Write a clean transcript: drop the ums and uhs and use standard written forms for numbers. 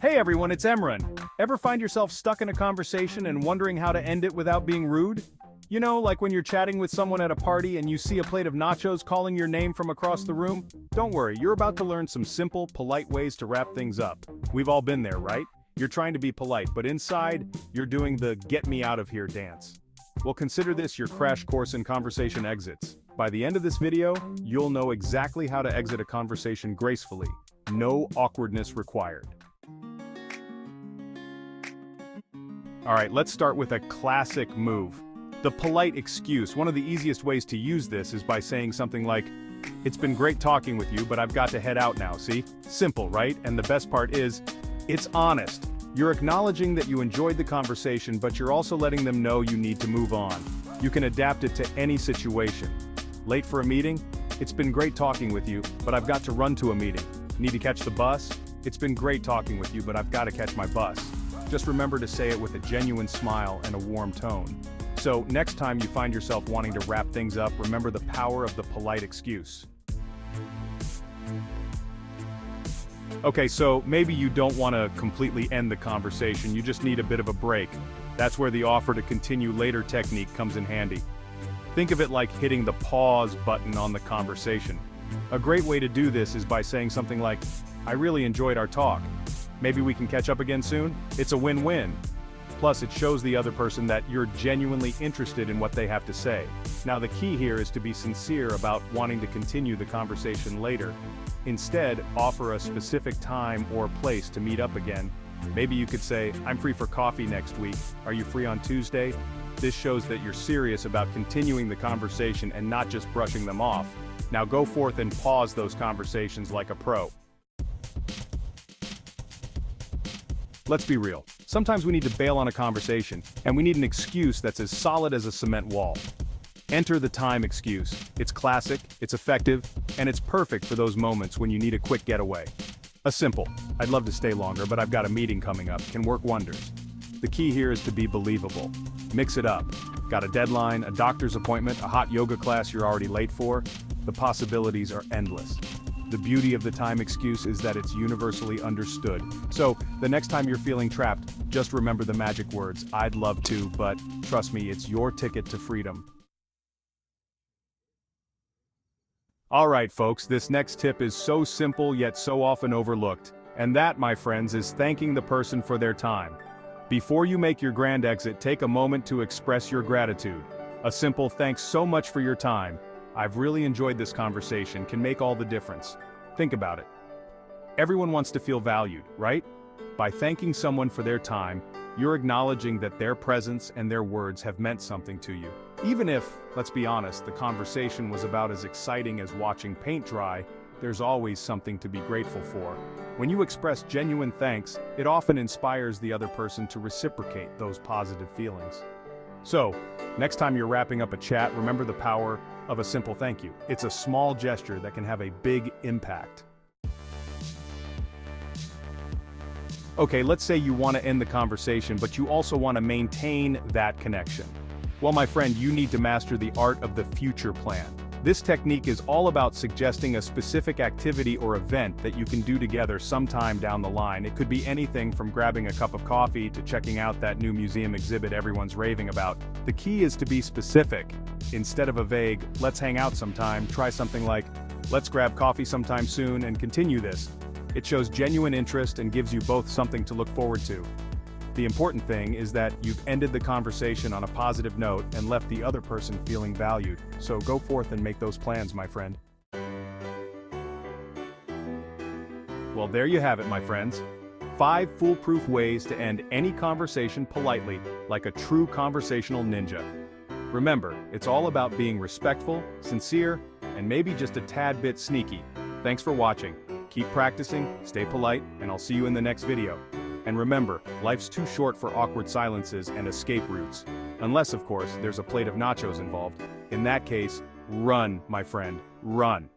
Hey everyone, it's Emran. Ever find yourself stuck in a conversation and wondering how to end it without being rude? You know, like when you're chatting with someone at a party and you see a plate of nachos calling your name from across the room? Don't worry, you're about to learn some simple, polite ways to wrap things up. We've all been there, right? You're trying to be polite, but inside, you're doing the get me out of here dance. Well, consider this your crash course in conversation exits. By the end of this video, you'll know exactly how to exit a conversation gracefully. No awkwardness required. Alright, let's start with a classic move. The polite excuse. One of the easiest ways to use this is by saying something like, "It's been great talking with you, but I've got to head out now, see?" Simple, right? And the best part is, it's honest. You're acknowledging that you enjoyed the conversation, but you're also letting them know you need to move on. You can adapt it to any situation. Late for a meeting? "It's been great talking with you, but I've got to run to a meeting." Need to catch the bus? "It's been great talking with you, but I've got to catch my bus." Just remember to say it with a genuine smile and a warm tone. So, next time you find yourself wanting to wrap things up, remember the power of the polite excuse. Okay, so maybe you don't want to completely end the conversation, you just need a bit of a break. That's where the offer to continue later technique comes in handy. Think of it like hitting the pause button on the conversation. A great way to do this is by saying something like, "I really enjoyed our talk. Maybe we can catch up again soon?" It's a win-win. Plus, it shows the other person that you're genuinely interested in what they have to say. Now, the key here is to be sincere about wanting to continue the conversation later. Instead, offer a specific time or place to meet up again. Maybe you could say, "I'm free for coffee next week. Are you free on Tuesday?" This shows that you're serious about continuing the conversation and not just brushing them off. Now go forth and pause those conversations like a pro. Let's be real. Sometimes we need to bail on a conversation, and we need an excuse that's as solid as a cement wall. Enter the time excuse. It's classic, it's effective, and it's perfect for those moments when you need a quick getaway. A simple, "I'd love to stay longer, but I've got a meeting coming up," can work wonders. The key here is to be believable. Mix it up. Got a deadline, a doctor's appointment, a hot yoga class you're already late for? The possibilities are endless. The beauty of the time excuse is that it's universally understood. So, the next time you're feeling trapped, just remember the magic words, "I'd love to, but," trust me, it's your ticket to freedom. Alright folks, this next tip is so simple yet so often overlooked. And that, my friends, is thanking the person for their time. Before you make your grand exit, take a moment to express your gratitude. A simple "thanks so much for your time. I've really enjoyed this conversation" can make all the difference. Think about it. Everyone wants to feel valued, right? By thanking someone for their time, you're acknowledging that their presence and their words have meant something to you. Even if, let's be honest, the conversation was about as exciting as watching paint dry, there's always something to be grateful for. When you express genuine thanks, it often inspires the other person to reciprocate those positive feelings. So, next time you're wrapping up a chat, remember the power of a simple thank you. It's a small gesture that can have a big impact. Okay, let's say you want to end the conversation, but you also want to maintain that connection. Well, my friend, you need to master the art of the future plan. This technique is all about suggesting a specific activity or event that you can do together sometime down the line. It could be anything from grabbing a cup of coffee to checking out that new museum exhibit everyone's raving about. The key is to be specific. Instead of a vague, "Let's hang out sometime," try something like, "Let's grab coffee sometime soon and continue this." It shows genuine interest and gives you both something to look forward to. The important thing is that you've ended the conversation on a positive note and left the other person feeling valued. So go forth and make those plans, my friend. Well, there you have it, my friends. 5 foolproof ways to end any conversation politely, like a true conversational ninja. Remember, it's all about being respectful, sincere, and maybe just a tad bit sneaky. Thanks for watching. Keep practicing, stay polite, and I'll see you in the next video. And remember, life's too short for awkward silences and escape routes. Unless, of course, there's a plate of nachos involved. In that case, run, my friend, run.